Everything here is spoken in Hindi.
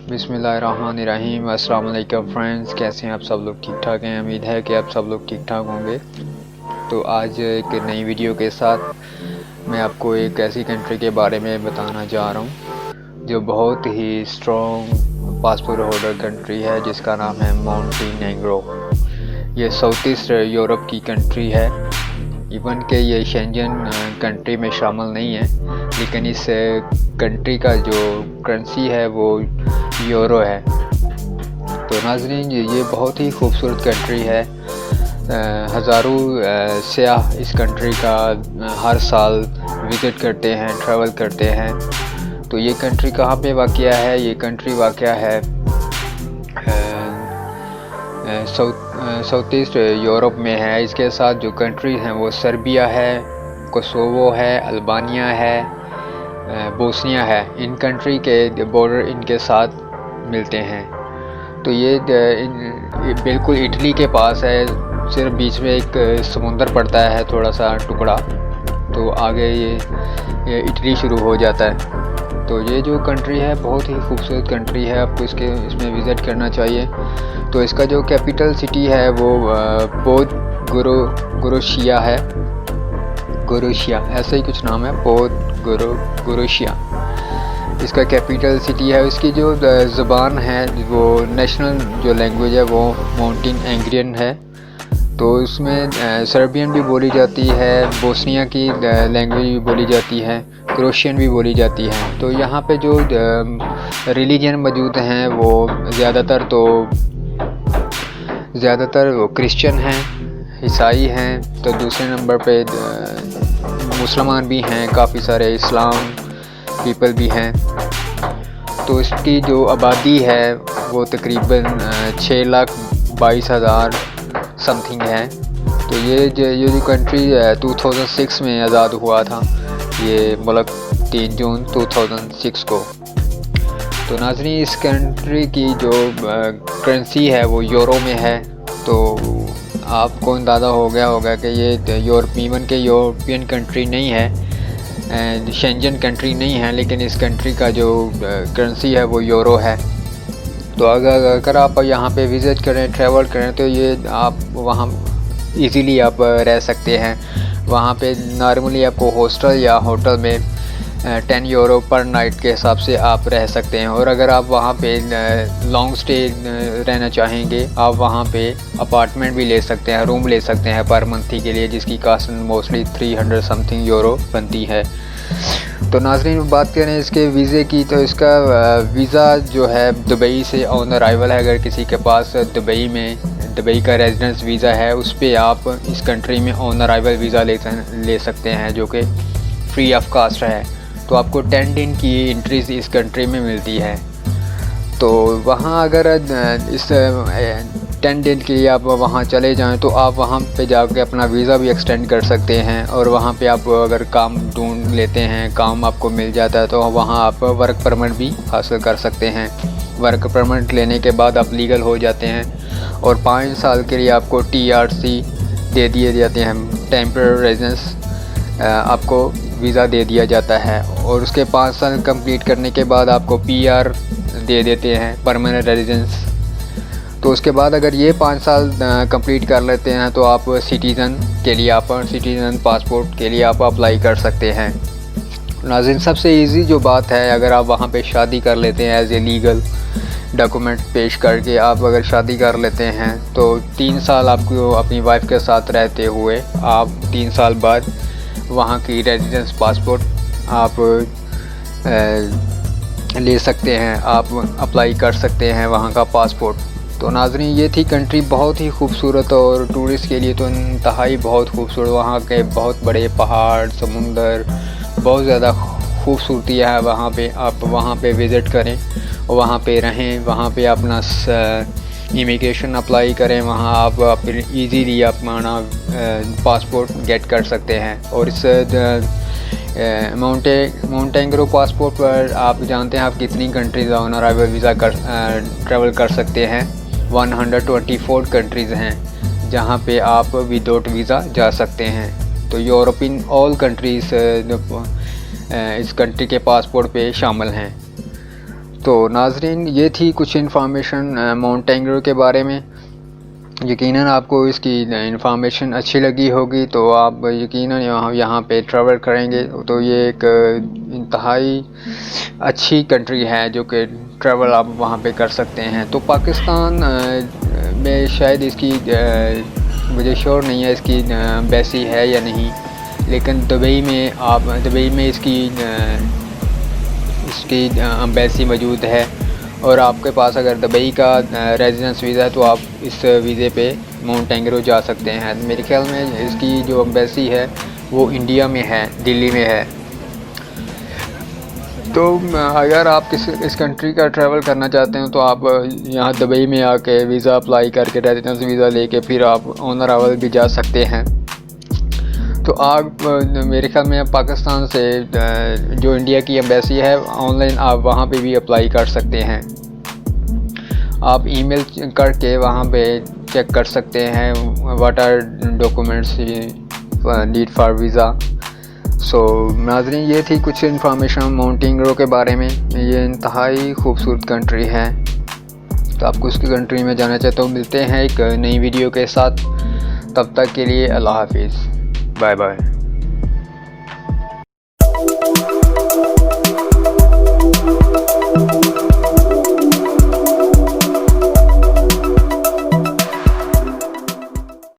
बिस्मिल्लाहिर्रहमानिर्रहीम। अस्सलाम वालेकुम फ्रेंड्स, कैसे हैं आप सब लोग? ठीक ठाक हैं। उम्मीद है कि आप सब लोग ठीक ठाक होंगे। तो आज एक नई वीडियो के साथ मैं आपको एक ऐसी कंट्री के बारे में बताना जा रहा हूँ जो बहुत ही स्ट्रॉन्ग पासपोर्ट होल्डर कंट्री है, जिसका नाम है मोंटेनेग्रो। ये साउथ ईस्ट यूरोप की कंट्री है। इवन के ये शेंजन कंट्री में शामिल नहीं है, लेकिन इस कंट्री का जो करेंसी है वो यूरो है। तो नाज़रीन, ये बहुत ही खूबसूरत कंट्री है। हज़ारों सयाह इस कंट्री का हर साल विज़िट करते हैं, ट्रैवल करते हैं। तो ये कंट्री कहाँ पे वाक़या है? ये कंट्री वाक़या है साउथ ईस्ट यूरोप में है। इसके साथ जो कंट्रीज़ हैं वो सर्बिया है, कोसोवो है, अल्बानिया है, बोस्निया है। इन कंट्री के बॉर्डर इनके साथ मिलते हैं। तो ये बिल्कुल इटली के पास है। सिर्फ बीच में एक समुंदर पड़ता है, थोड़ा सा टुकड़ा, तो आगे ये इटली शुरू हो जाता है। तो ये जो कंट्री है बहुत ही खूबसूरत कंट्री है, आपको इसमें विज़िट करना चाहिए। तो इसका जो कैपिटल सिटी है वो गोरोशिया है। गोरोशिया ऐसा ही कुछ नाम है, गोरोशिया इसका कैपिटल सिटी है। इसकी जो ज़बान है, वो नेशनल जो लैंग्वेज है वो मोंटेनेग्रियन है। तो इसमें सर्बियन भी बोली जाती है, बोस्निया की लैंग्वेज भी बोली जाती है, क्रोशियन भी बोली जाती है। तो यहाँ पे जो रिलीजन मौजूद हैं वो ज़्यादातर वो क्रिश्चियन हैं, ईसाई हैं। तो दूसरे नंबर पे मुसलमान भी हैं, काफ़ी सारे इस्लाम पीपल भी हैं। तो इसकी जो आबादी है वो तकरीबन 6,22,000 समथिंग है। तो ये जो कंट्री 2006 में आज़ाद हुआ था, ये मुल्क 3 जून 2006 को। तो नाज़रीन, इस कंट्री की जो करेंसी है वो यूरो में है। तो आपको अंदाज़ा हो गया होगा कि ये यूरोपियन कंट्री नहीं है, शेंजन कंट्री नहीं है, लेकिन इस कंट्री का जो करेंसी है वो यूरो है। तो अगर आप यहाँ पे विज़िट करें, ट्रैवल करें, तो ये आप वहाँ इजीली आप रह सकते हैं। वहाँ पे नॉर्मली आपको हॉस्टल या होटल में 10 यूरो पर नाइट के हिसाब से आप रह सकते हैं। और अगर आप वहाँ पे लॉन्ग स्टे रहना चाहेंगे, आप वहाँ पे अपार्टमेंट भी ले सकते हैं, रूम ले सकते हैं पर मंथी के लिए, जिसकी कास्ट मोस्टली 300 समथिंग यूरो बनती है। तो नाज़रीन, बात करें इसके वीज़े की, तो इसका वीज़ा जो है दुबई से ऑन अराइवल है। अगर किसी के पास दुबई का रेजिडेंस वीज़ा है, उस पर आप इस कंट्री में ऑन अराइवल वीज़ा ले सकते हैं, जो कि फ्री ऑफ कास्ट है। तो आपको 10 दिन की एंट्रीज इस कंट्री में मिलती है। तो वहाँ अगर इस 10 दिन के लिए आप वहाँ चले जाएं, तो आप वहाँ पे जाके अपना वीज़ा भी एक्सटेंड कर सकते हैं। और वहाँ पे आप अगर काम ढूंढ लेते हैं, काम आपको मिल जाता है, तो वहाँ आप वर्क परमिट भी हासिल कर सकते हैं। वर्क परमिट लेने के बाद आप लीगल हो जाते हैं और 5 साल के लिए आपको TRC दे दिए जाते हैं, टेम्पररी रेजिडेंस आपको वीज़ा दे दिया जाता है। और उसके 5 साल कंप्लीट करने के बाद आपको PR दे देते हैं, परमानेंट रेजिडेंस। तो उसके बाद अगर ये 5 साल कंप्लीट कर लेते हैं, तो आप सिटीज़न पासपोर्ट के लिए आप अप्लाई कर सकते हैं। नाज़रीन, सबसे इजी जो बात है, अगर आप वहाँ पे शादी कर लेते हैं, एज ए लीगल डॉक्यूमेंट पेश करके आप अगर शादी कर लेते हैं, तो 3 साल आपको अपनी वाइफ के साथ रहते हुए आप 3 साल बाद वहाँ की रेजिडेंस पासपोर्ट आप ले सकते हैं, आप अप्लाई कर सकते हैं वहाँ का पासपोर्ट। तो नाज़रीन, ये थी कंट्री, बहुत ही खूबसूरत और टूरिस्ट के लिए तो इंतहाई बहुत खूबसूरत। वहाँ के बहुत बड़े पहाड़, समुंदर, बहुत ज़्यादा खूबसूरती है वहाँ पे। आप वहाँ पे विज़िट करें और वहाँ पे रहें, वहाँ पे अपना इमिग्रेशन अप्लाई करें, वहाँ आप इजीली अपना पासपोर्ट गेट कर सकते हैं। और इस मोंटेनेग्रो पासपोर्ट पर आप जानते हैं आप कितनी countries on arrival visa travel कर सकते हैं? 124 कंट्रीज़ हैं जहाँ पे आप विदाउट वीज़ा जा सकते हैं। तो यूरोपियन ऑल कंट्रीज़ इस कंट्री के पासपोर्ट पे शामिल हैं। तो नाजरीन ये थी कुछ इन्फॉर्मेशन मोंटेग्रो के बारे में। यकीनन आपको इसकी इन्फॉर्मेशन अच्छी लगी होगी, तो आप यकीनन यहाँ पे ट्रैवल करेंगे तो ये एक इंतहाई अच्छी कंट्री है जो कि ट्रैवल आप वहाँ पे कर सकते हैं। तो पाकिस्तान में शायद इसकी मुझे श्योर नहीं है इसकी एम्बेसी है या नहीं, लेकिन दुबई में इसकी एम्बेसी मौजूद है। और आपके पास अगर दुबई का रेजिडेंस वीज़ा है तो आप इस वीज़े पे मोंटेग्रो जा सकते हैं। मेरे ख्याल में इसकी जो एम्बेसी है वो इंडिया में है, दिल्ली में है। तो अगर आप इस कंट्री का ट्रैवल करना चाहते हैं तो आप यहाँ दुबई में आके वीज़ा अप्लाई करके रेजिडेंस वीज़ा लेके फिर आप ऑन अराइवल भी जा सकते हैं। तो आप मेरे ख्याल में पाकिस्तान से जो इंडिया की एम्बेसी है ऑनलाइन आप वहाँ पे भी अप्लाई कर सकते हैं। आप ईमेल करके वहाँ पे चेक कर सकते हैं what are documents need for visa. So नाज़रीन ये थी कुछ इन्फॉर्मेशन मोंटेग्रो के बारे में। ये इंतहाई खूबसूरत कंट्री है, तो आपको उसकी कंट्री में जाना चाहते हो। मिलते हैं एक नई वीडियो के साथ, तब तक के लिए अल्लाह हाफिज़, बाय बाय।